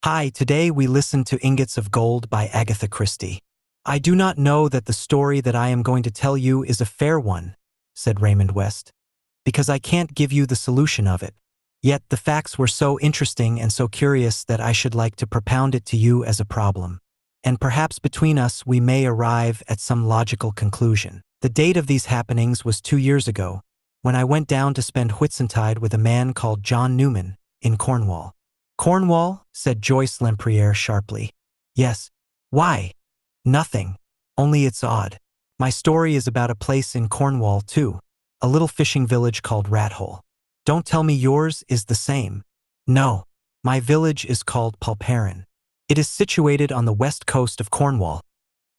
Hi, today we listen to Ingots of Gold by Agatha Christie. I do not know that the story that I am going to tell you is a fair one, said Raymond West, because I can't give you the solution of it. Yet the facts were so interesting and so curious that I should like to propound it to you as a problem. And perhaps between us we may arrive at some logical conclusion. The date of these happenings was 2 years ago, when I went down to spend Whitsuntide with a man called John Newman in Cornwall. Cornwall? Said Joyce Lempriere sharply. Yes. Why? Nothing. Only it's odd. My story is about a place in Cornwall too, a little fishing village called Rat Hole. Don't tell me yours is the same. No. My village is called Pulperin. It is situated on the west coast of Cornwall,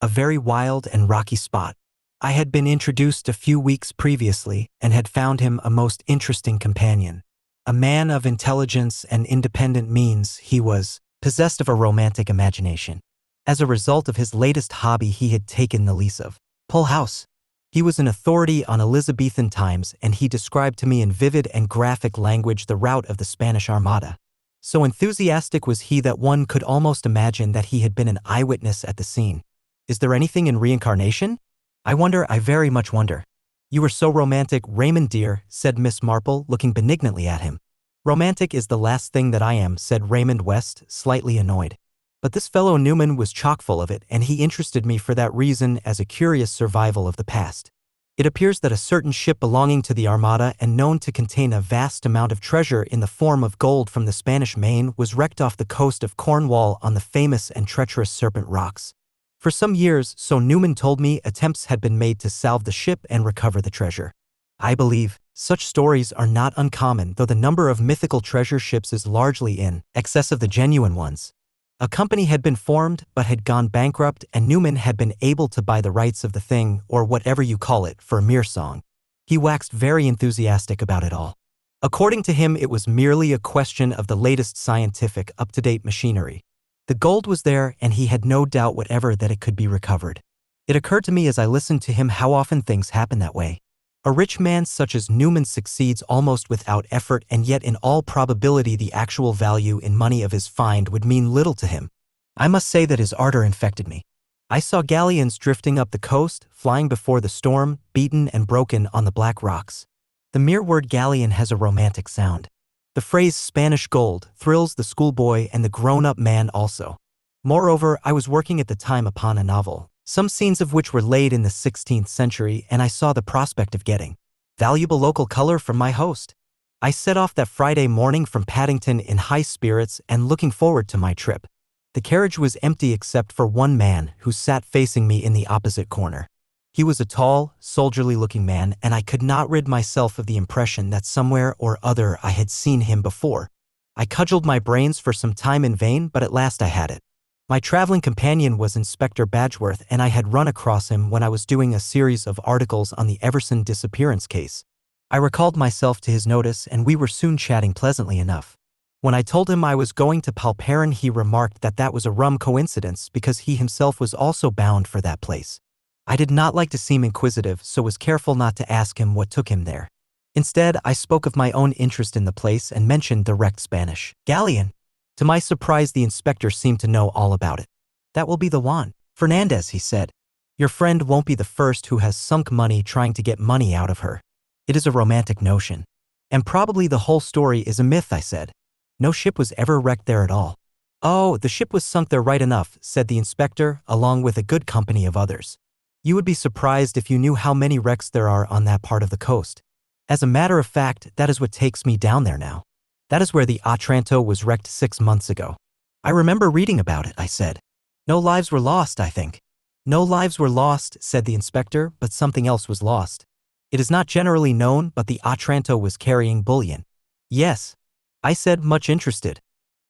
a very wild and rocky spot. I had been introduced a few weeks previously and had found him a most interesting companion. A man of intelligence and independent means, he was possessed of a romantic imagination. As a result of his latest hobby, he had taken the lease of Hull House. He was an authority on Elizabethan times, and he described to me in vivid and graphic language the route of the Spanish Armada. So enthusiastic was he that one could almost imagine that he had been an eyewitness at the scene. Is there anything in reincarnation? I very much wonder. You are so romantic, Raymond dear, said Miss Marple, looking benignantly at him. Romantic is the last thing that I am, said Raymond West, slightly annoyed. But this fellow Newman was chock-full of it, and he interested me for that reason as a curious survival of the past. It appears that a certain ship belonging to the Armada and known to contain a vast amount of treasure in the form of gold from the Spanish Main was wrecked off the coast of Cornwall on the famous and treacherous Serpent Rocks. For some years, so Newman told me, attempts had been made to salve the ship and recover the treasure. I believe such stories are not uncommon, though the number of mythical treasure ships is largely in excess of the genuine ones. A company had been formed but had gone bankrupt, and Newman had been able to buy the rights of the thing, or whatever you call it, for a mere song. He waxed very enthusiastic about it all. According to him, it was merely a question of the latest scientific, up-to-date machinery. The gold was there, and he had no doubt whatever that it could be recovered. It occurred to me as I listened to him how often things happen that way. A rich man such as Newman succeeds almost without effort, and yet in all probability the actual value in money of his find would mean little to him. I must say that his ardor infected me. I saw galleons drifting up the coast, flying before the storm, beaten and broken on the black rocks. The mere word galleon has a romantic sound. The phrase Spanish gold thrills the schoolboy and the grown-up man also. Moreover, I was working at the time upon a novel, some scenes of which were laid in the 16th century, and I saw the prospect of getting valuable local color from my host. I set off that Friday morning from Paddington in high spirits and looking forward to my trip. The carriage was empty except for one man who sat facing me in the opposite corner. He was a tall, soldierly-looking man, and I could not rid myself of the impression that somewhere or other I had seen him before. I cudgeled my brains for some time in vain, but at last I had it. My traveling companion was Inspector Badgeworth, and I had run across him when I was doing a series of articles on the Everson disappearance case. I recalled myself to his notice, and we were soon chatting pleasantly enough. When I told him I was going to Pulperin, he remarked that that was a rum coincidence because he himself was also bound for that place. I did not like to seem inquisitive, so was careful not to ask him what took him there. Instead, I spoke of my own interest in the place and mentioned the wrecked Spanish galleon. To my surprise, the inspector seemed to know all about it. That will be the one, Fernandez, he said. Your friend won't be the first who has sunk money trying to get money out of her. It is a romantic notion. And probably the whole story is a myth, I said. No ship was ever wrecked there at all. Oh, the ship was sunk there right enough, said the inspector, along with a good company of others. You would be surprised if you knew how many wrecks there are on that part of the coast. As a matter of fact, that is what takes me down there now. That is where the Otranto was wrecked 6 months ago. I remember reading about it, I said. No lives were lost, I think. No lives were lost, said the inspector, but something else was lost. It is not generally known, but the Otranto was carrying bullion. Yes, I said, much interested.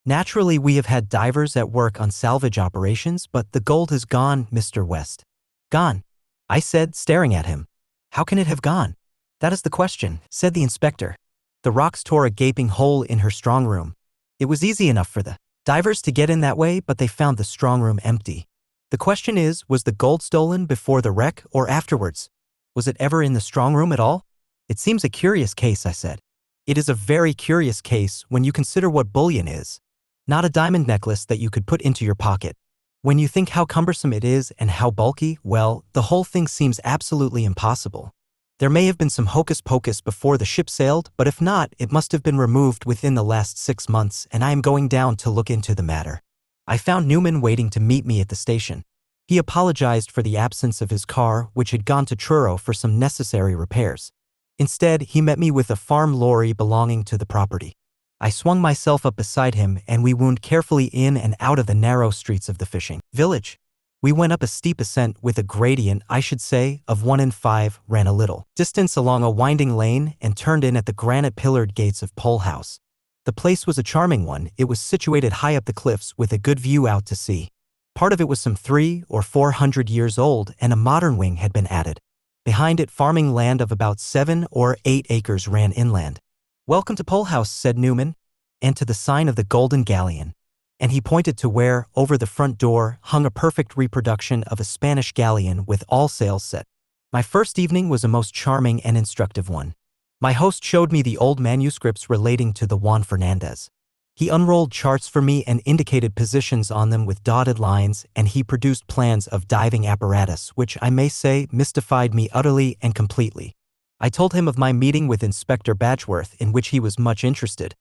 Naturally, we have had divers at work on salvage operations, but the gold has gone, Mr. West. Gone, I said, staring at him. How can it have gone? That is the question, said the inspector. The rocks tore a gaping hole in her strong room. It was easy enough for the divers to get in that way, but they found the strong room empty. The question is, was the gold stolen before the wreck or afterwards? Was it ever in the strong room at all? It seems a curious case, I said. It is a very curious case when you consider what bullion is. Not a diamond necklace that you could put into your pocket. When you think how cumbersome it is and how bulky, well, the whole thing seems absolutely impossible. There may have been some hocus pocus before the ship sailed, but if not, it must have been removed within the last 6 months, and I am going down to look into the matter. I found Newman waiting to meet me at the station. He apologized for the absence of his car, which had gone to Truro for some necessary repairs. Instead, he met me with a farm lorry belonging to the property. I swung myself up beside him, and we wound carefully in and out of the narrow streets of the fishing village. We went up a steep ascent with a gradient, I should say, of 1 in 5, ran a little distance along a winding lane, and turned in at the granite-pillared gates of Pole House. The place was a charming one. It was situated high up the cliffs with a good view out to sea. Part of it was some 300 or 400 years old, and a modern wing had been added. Behind it, farming land of about 7 or 8 acres ran inland. "Welcome to Pole House," said Newman, "and to the sign of the Golden Galleon." And he pointed to where, over the front door, hung a perfect reproduction of a Spanish galleon with all sails set. My first evening was a most charming and instructive one. My host showed me the old manuscripts relating to the Juan Fernandez. He unrolled charts for me and indicated positions on them with dotted lines, and he produced plans of diving apparatus, which, I may say, mystified me utterly and completely. I told him of my meeting with Inspector Batchworth, in which he was much interested.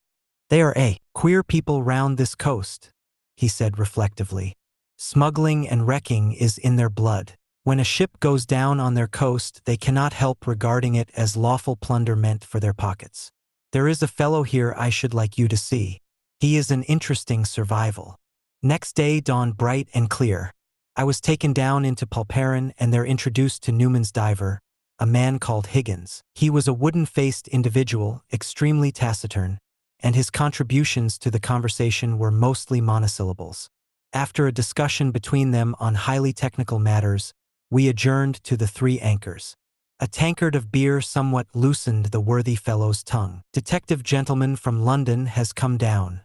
"They are queer people round this coast," he said reflectively. "Smuggling and wrecking is in their blood. When a ship goes down on their coast, they cannot help regarding it as lawful plunder meant for their pockets. There is a fellow here I should like you to see. He is an interesting survival." Next day dawned bright and clear. I was taken down into Pulperin and there introduced to Newman's diver, a man called Higgins. He was a wooden-faced individual, extremely taciturn, and his contributions to the conversation were mostly monosyllables. After a discussion between them on highly technical matters, we adjourned to the Three Anchors. A tankard of beer somewhat loosened the worthy fellow's tongue. "Detective gentleman from London has come down,"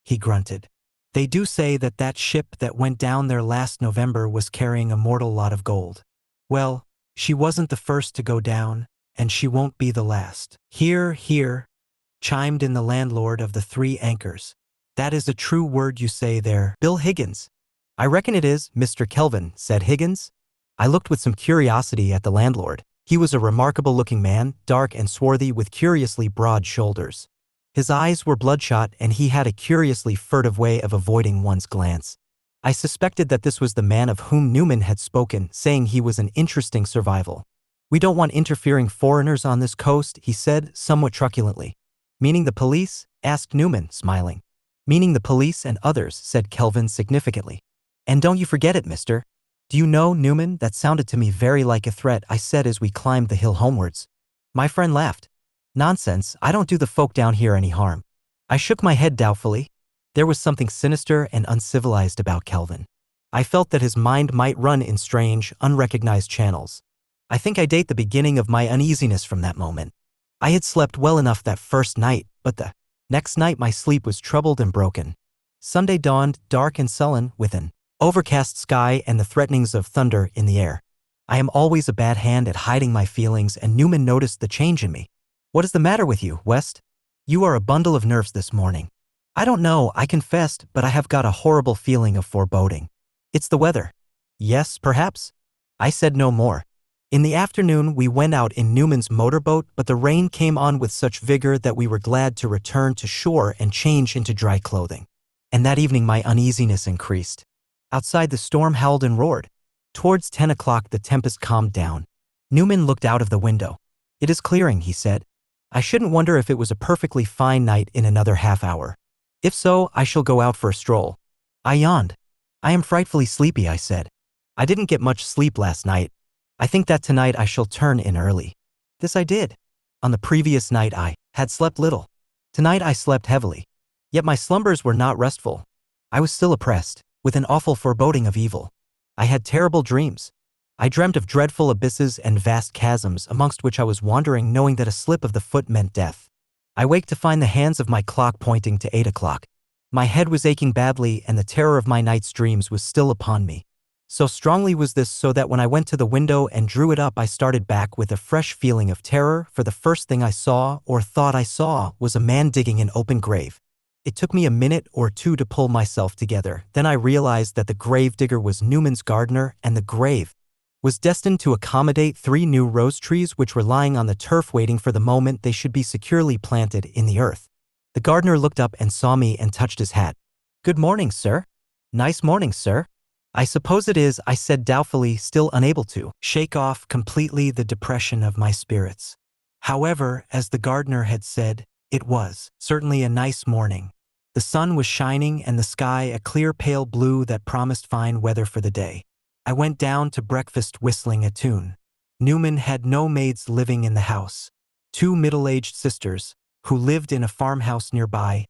he grunted. "They do say that that ship that went down there last November was carrying a mortal lot of gold. Well, she wasn't the first to go down, and she won't be the last." "Hear, hear," chimed in the landlord of the Three Anchors. "That is a true word you say there, Bill Higgins." "I reckon it is, Mr. Kelvin," said Higgins. I looked with some curiosity at the landlord. He was a remarkable-looking man, dark and swarthy with curiously broad shoulders. His eyes were bloodshot and he had a curiously furtive way of avoiding one's glance. I suspected that this was the man of whom Newman had spoken, saying he was an interesting survival. "We don't want interfering foreigners on this coast," he said, somewhat truculently. "Meaning the police?" asked Newman, smiling. "Meaning the police and others," said Kelvin significantly. "And don't you forget it, mister." "Do you know, Newman, that sounded to me very like a threat," I said as we climbed the hill homewards. My friend laughed. "Nonsense, I don't do the folk down here any harm." I shook my head doubtfully. There was something sinister and uncivilized about Kelvin. I felt that his mind might run in strange, unrecognized channels. I think I date the beginning of my uneasiness from that moment. I had slept well enough that first night, but the next night my sleep was troubled and broken. Sunday dawned, dark and sullen, with an overcast sky and the threatenings of thunder in the air. I am always a bad hand at hiding my feelings, and Newman noticed the change in me. "What is the matter with you, West? You are a bundle of nerves this morning." "I don't know," I confessed, "but I have got a horrible feeling of foreboding." "It's the weather." "Yes, perhaps." I said no more. In the afternoon we went out in Newman's motorboat, but the rain came on with such vigor that we were glad to return to shore and change into dry clothing. And that evening my uneasiness increased. Outside the storm howled and roared. Towards 10 o'clock the tempest calmed down. Newman looked out of the window. "It is clearing," he said. "I shouldn't wonder if it was a perfectly fine night in another half hour. If so, I shall go out for a stroll." I yawned. "I am frightfully sleepy," I said. "I didn't get much sleep last night. I think that tonight I shall turn in early." This I did. On the previous night I had slept little. Tonight I slept heavily. Yet my slumbers were not restful. I was still oppressed, with an awful foreboding of evil. I had terrible dreams. I dreamt of dreadful abysses and vast chasms amongst which I was wandering, knowing that a slip of the foot meant death. I waked to find the hands of my clock pointing to 8 o'clock. My head was aching badly and the terror of my night's dreams was still upon me. So strongly was this so that when I went to the window and drew it up I started back with a fresh feeling of terror, for the first thing I saw, or thought I saw, was a man digging an open grave. It took me a minute or two to pull myself together. Then I realized that the gravedigger was Newman's gardener, and the grave was destined to accommodate 3 new rose trees which were lying on the turf waiting for the moment they should be securely planted in the earth. The gardener looked up and saw me and touched his hat. "Good morning, sir." "Nice morning, sir." "I suppose it is," I said doubtfully, still unable to shake off completely the depression of my spirits. However, as the gardener had said, it was certainly a nice morning. The sun was shining and the sky a clear pale blue that promised fine weather for the day. I went down to breakfast whistling a tune. Newman had no maids living in the house. 2 middle-aged sisters, who lived in a farmhouse nearby,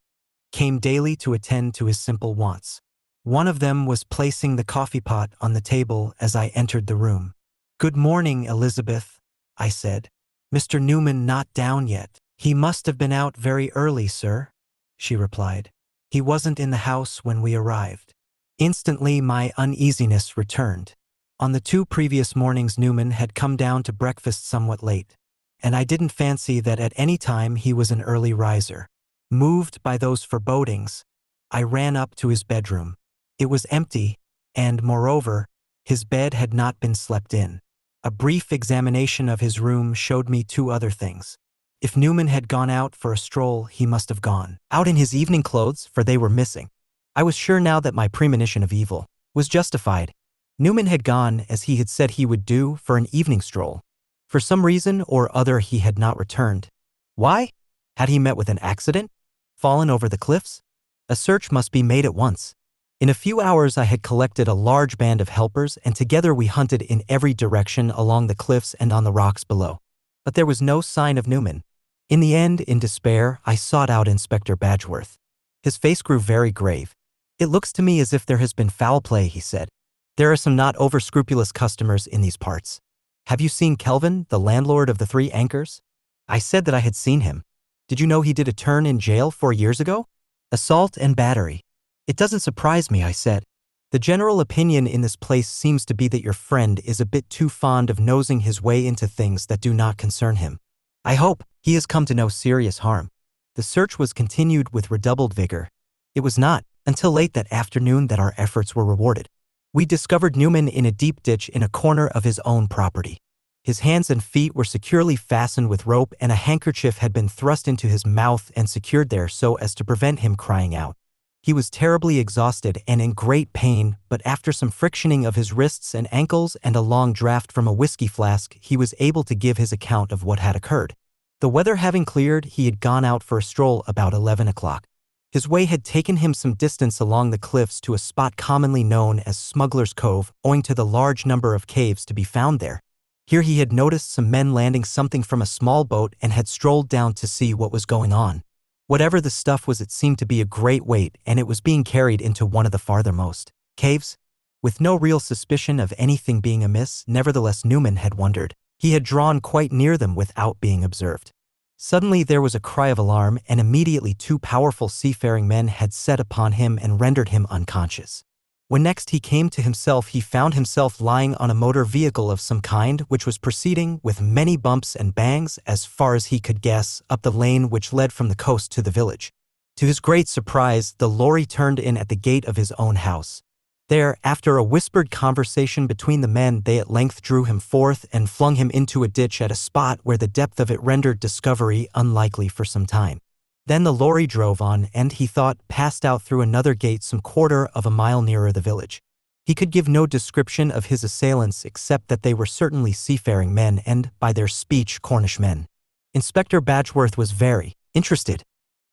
came daily to attend to his simple wants. One of them was placing the coffee pot on the table as I entered the room. "Good morning, Elizabeth," I said. "Mr. Newman not down yet?" "He must have been out very early, sir," she replied. "He wasn't in the house when we arrived." Instantly my uneasiness returned. On the 2 previous mornings Newman had come down to breakfast somewhat late, and I didn't fancy that at any time he was an early riser. Moved by those forebodings, I ran up to his bedroom. It was empty, and, moreover, his bed had not been slept in. A brief examination of his room showed me 2 other things. If Newman had gone out for a stroll, he must have gone out in his evening clothes, for they were missing. I was sure now that my premonition of evil was justified. Newman had gone, as he had said he would do, for an evening stroll. For some reason or other he had not returned. Why? Had he met with an accident? Fallen over the cliffs? A search must be made at once. In a few hours I had collected a large band of helpers, and together we hunted in every direction along the cliffs and on the rocks below. But there was no sign of Newman. In the end, in despair, I sought out Inspector Badgeworth. His face grew very grave. "It looks to me as if there has been foul play," he said. "There are some not over-scrupulous customers in these parts. Have you seen Kelvin, the landlord of the 3 Anchors?" I said that I had seen him. "Did you know he did a turn in jail 4 years ago? Assault and battery." "It doesn't surprise me," I said. "The general opinion in this place seems to be that your friend is a bit too fond of nosing his way into things that do not concern him. I hope he has come to no serious harm." The search was continued with redoubled vigor. It was not until late that afternoon that our efforts were rewarded. We discovered Newman in a deep ditch in a corner of his own property. His hands and feet were securely fastened with rope, and a handkerchief had been thrust into his mouth and secured there so as to prevent him crying out. He was terribly exhausted and in great pain, but after some frictioning of his wrists and ankles and a long draught from a whiskey flask, he was able to give his account of what had occurred. The weather having cleared, he had gone out for a stroll about 11 o'clock. His way had taken him some distance along the cliffs to a spot commonly known as Smuggler's Cove, owing to the large number of caves to be found there. Here he had noticed some men landing something from a small boat and had strolled down to see what was going on. Whatever the stuff was, it seemed to be a great weight, and it was being carried into one of the farthermost caves. With no real suspicion of anything being amiss, nevertheless Newman had wondered. He had drawn quite near them without being observed. Suddenly there was a cry of alarm, and immediately 2 powerful seafaring men had set upon him and rendered him unconscious. When next he came to himself, he found himself lying on a motor vehicle of some kind, which was proceeding, with many bumps and bangs, as far as he could guess, up the lane which led from the coast to the village. To his great surprise, the lorry turned in at the gate of his own house. There, after a whispered conversation between the men, they at length drew him forth and flung him into a ditch at a spot where the depth of it rendered discovery unlikely for some time. Then the lorry drove on and, he thought, passed out through another gate some quarter of a mile nearer the village. He could give no description of his assailants except that they were certainly seafaring men and, by their speech, Cornish men. Inspector Badgeworth was very interested.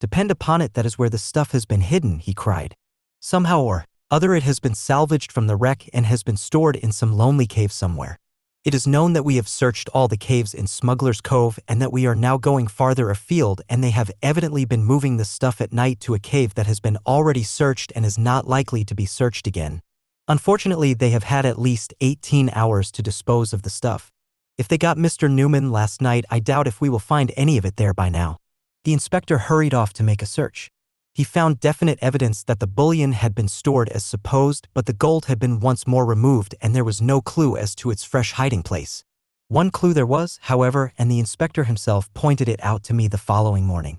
"Depend upon it, that is where the stuff has been hidden," he cried. "Somehow or other it has been salvaged from the wreck and has been stored in some lonely cave somewhere. It is known that we have searched all the caves in Smuggler's Cove and that we are now going farther afield, and they have evidently been moving the stuff at night to a cave that has been already searched and is not likely to be searched again. Unfortunately, they have had at least 18 hours to dispose of the stuff. If they got Mr. Newman last night, I doubt if we will find any of it there by now." The inspector hurried off to make a search. He found definite evidence that the bullion had been stored as supposed, but the gold had been once more removed and there was no clue as to its fresh hiding place. One clue there was, however, and the inspector himself pointed it out to me the following morning.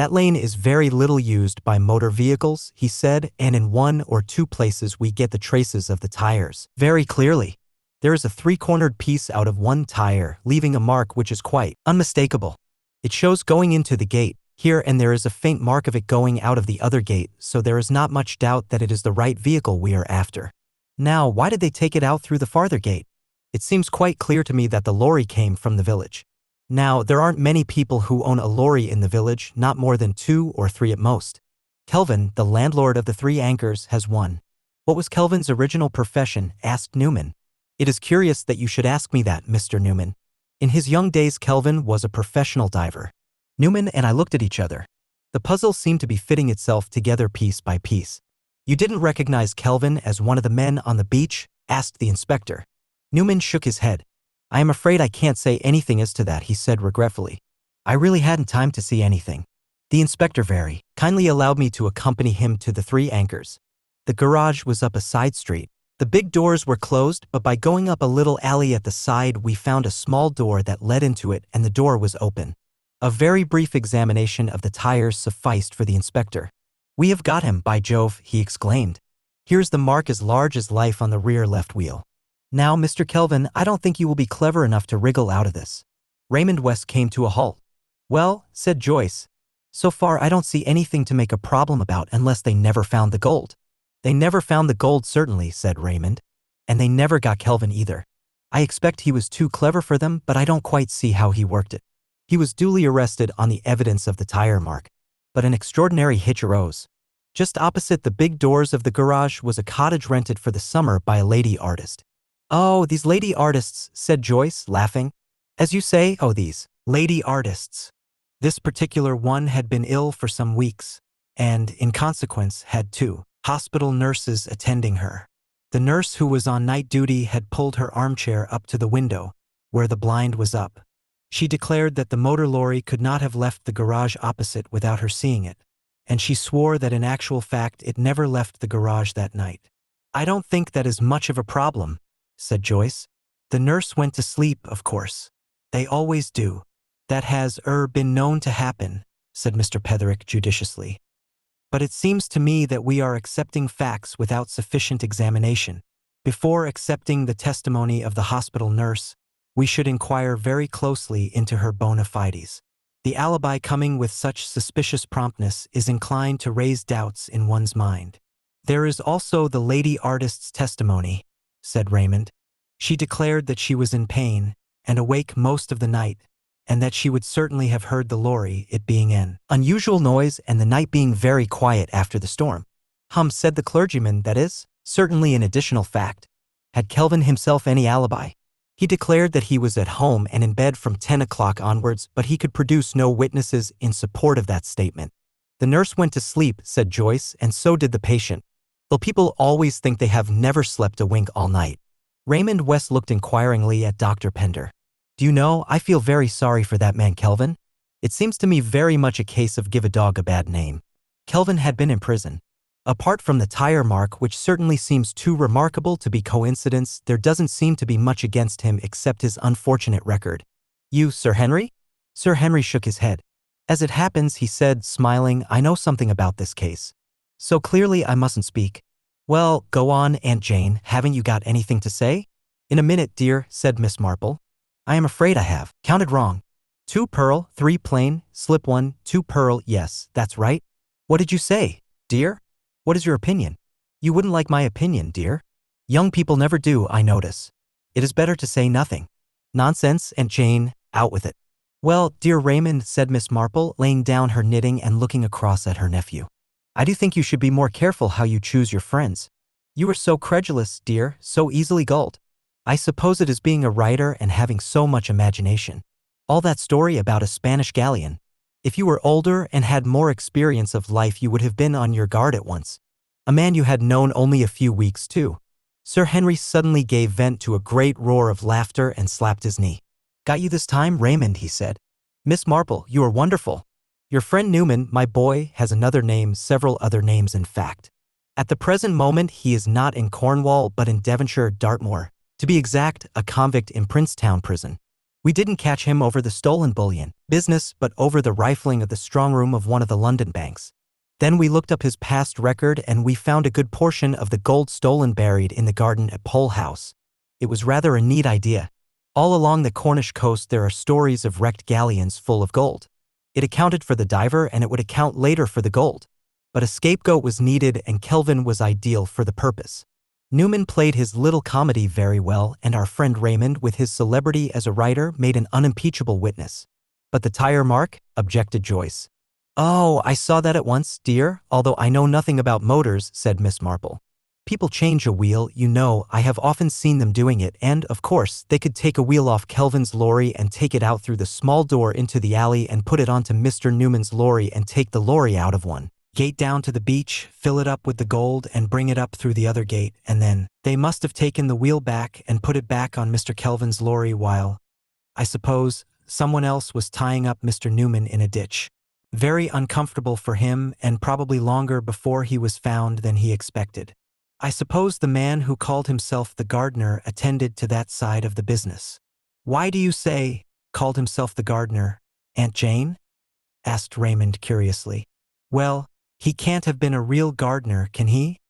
That lane is very little used by motor vehicles, he said, and in 1 or 2 places we get the traces of the tires very clearly. There is a 3-cornered piece out of one tire, leaving a mark which is quite unmistakable. It shows going into the gate here, and there is a faint mark of it going out of the other gate, so there is not much doubt that it is the right vehicle we are after. Now, why did they take it out through the farther gate? It seems quite clear to me that the lorry came from the village. Now, there aren't many people who own a lorry in the village, not more than 2 or 3 at most. Kelvin, the landlord of the 3 Anchors, has one. What was Kelvin's original profession? Asked Newman. It is curious that you should ask me that, Mr. Newman. In his young days, Kelvin was a professional diver. Newman and I looked at each other. The puzzle seemed to be fitting itself together piece by piece. You didn't recognize Kelvin as one of the men on the beach? Asked the inspector. Newman shook his head. I am afraid I can't say anything as to that, he said regretfully. I really hadn't time to see anything. The inspector very kindly allowed me to accompany him to the 3 Anchors. The garage was up a side street. The big doors were closed, but by going up a little alley at the side we found a small door that led into it, and the door was open. A very brief examination of the tires sufficed for the inspector. We have got him, by Jove, he exclaimed. Here's the mark as large as life on the rear left wheel. Now, Mr. Kelvin, I don't think you will be clever enough to wriggle out of this. Raymond West came to a halt. Well, said Joyce, so far I don't see anything to make a problem about unless they never found the gold. They never found the gold certainly, said Raymond. And they never got Kelvin either. I expect he was too clever for them, but I don't quite see how he worked it. He was duly arrested on the evidence of the tire mark. But an extraordinary hitch arose. Just opposite the big doors of the garage was a cottage rented for the summer by a lady artist. Oh, these lady artists, said Joyce, laughing. As you say, oh, these lady artists. This particular one had been ill for some weeks, and, in consequence, had 2 hospital nurses attending her. The nurse who was on night duty had pulled her armchair up to the window, where the blind was up. She declared that the motor lorry could not have left the garage opposite without her seeing it, and she swore that in actual fact it never left the garage that night. I don't think that is much of a problem, said Joyce. The nurse went to sleep, of course. They always do. That has been known to happen, said Mr. Petherick judiciously. But it seems to me that we are accepting facts without sufficient examination. Before accepting the testimony of the hospital nurse, we should inquire very closely into her bona fides. The alibi coming with such suspicious promptness is inclined to raise doubts in one's mind. There is also the lady artist's testimony, said Raymond. She declared that she was in pain and awake most of the night, and that she would certainly have heard the lorry, it being an unusual noise and the night being very quiet after the storm. Said the clergyman, that is certainly an additional fact. Had Kelvin himself any alibi? He declared that he was at home and in bed from 10 o'clock onwards, but he could produce no witnesses in support of that statement. The nurse went to sleep, said Joyce, and so did the patient. Though people always think they have never slept a wink all night. Raymond West looked inquiringly at Dr. Pender. Do you know, I feel very sorry for that man Kelvin. It seems to me very much a case of give a dog a bad name. Kelvin had been in prison. Apart from the tire mark, which certainly seems too remarkable to be coincidence, there doesn't seem to be much against him except his unfortunate record. You, Sir Henry? Sir Henry shook his head. As it happens, he said, smiling, I know something about this case. So clearly I mustn't speak. Well, go on, Aunt Jane, haven't you got anything to say? In a minute, dear, said Miss Marple. I am afraid I have counted wrong. 2 pearl, 3 plain, slip 1, 2 pearl, yes, that's right. What did you say, dear? What is your opinion? You wouldn't like my opinion, dear. Young people never do, I notice. It is better to say nothing. Nonsense, Aunt Jane, out with it. Well, dear Raymond, said Miss Marple, laying down her knitting and looking across at her nephew. I do think you should be more careful how you choose your friends. You are so credulous, dear, so easily gulled. I suppose it is being a writer and having so much imagination. All that story about a Spanish galleon. If you were older and had more experience of life, you would have been on your guard at once. A man you had known only a few weeks, too. Sir Henry suddenly gave vent to a great roar of laughter and slapped his knee. Got you this time, Raymond, he said. Miss Marple, you are wonderful. Your friend Newman, my boy, has another name, several other names in fact. At the present moment he is not in Cornwall but in Devonshire, Dartmoor. To be exact, a convict in Princetown prison. We didn't catch him over the stolen bullion business, but over the rifling of the strong room of one of the London banks. Then we looked up his past record and we found a good portion of the gold stolen buried in the garden at Pole House. It was rather a neat idea. All along the Cornish coast there are stories of wrecked galleons full of gold. It accounted for the diver and it would account later for the gold. But a scapegoat was needed and Kelvin was ideal for the purpose. Newman played his little comedy very well and our friend Raymond, with his celebrity as a writer, made an unimpeachable witness. But the tire mark? Objected Joyce. Oh, I saw that at once, dear, although I know nothing about motors, said Miss Marple. People change a wheel, you know, I have often seen them doing it, and, of course, they could take a wheel off Kelvin's lorry and take it out through the small door into the alley and put it onto Mr. Newman's lorry and take the lorry out of one gate down to the beach, fill it up with the gold and bring it up through the other gate, and then they must have taken the wheel back and put it back on Mr. Kelvin's lorry while, I suppose, someone else was tying up Mr. Newman in a ditch. Very uncomfortable for him and probably longer before he was found than he expected. I suppose the man who called himself the gardener attended to that side of the business. Why do you say, called himself the gardener, Aunt Jane? Asked Raymond curiously. Well, he can't have been a real gardener, can he?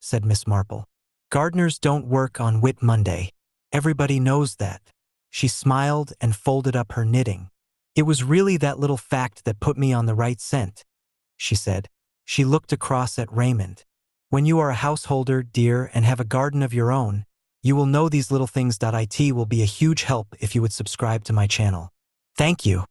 Said Miss Marple. Gardeners don't work on Whit Monday. Everybody knows that. She smiled and folded up her knitting. It was really that little fact that put me on the right scent, she said. She looked across at Raymond. When you are a householder, dear, and have a garden of your own, you will know these little things. It will be a huge help if you would subscribe to my channel. Thank you.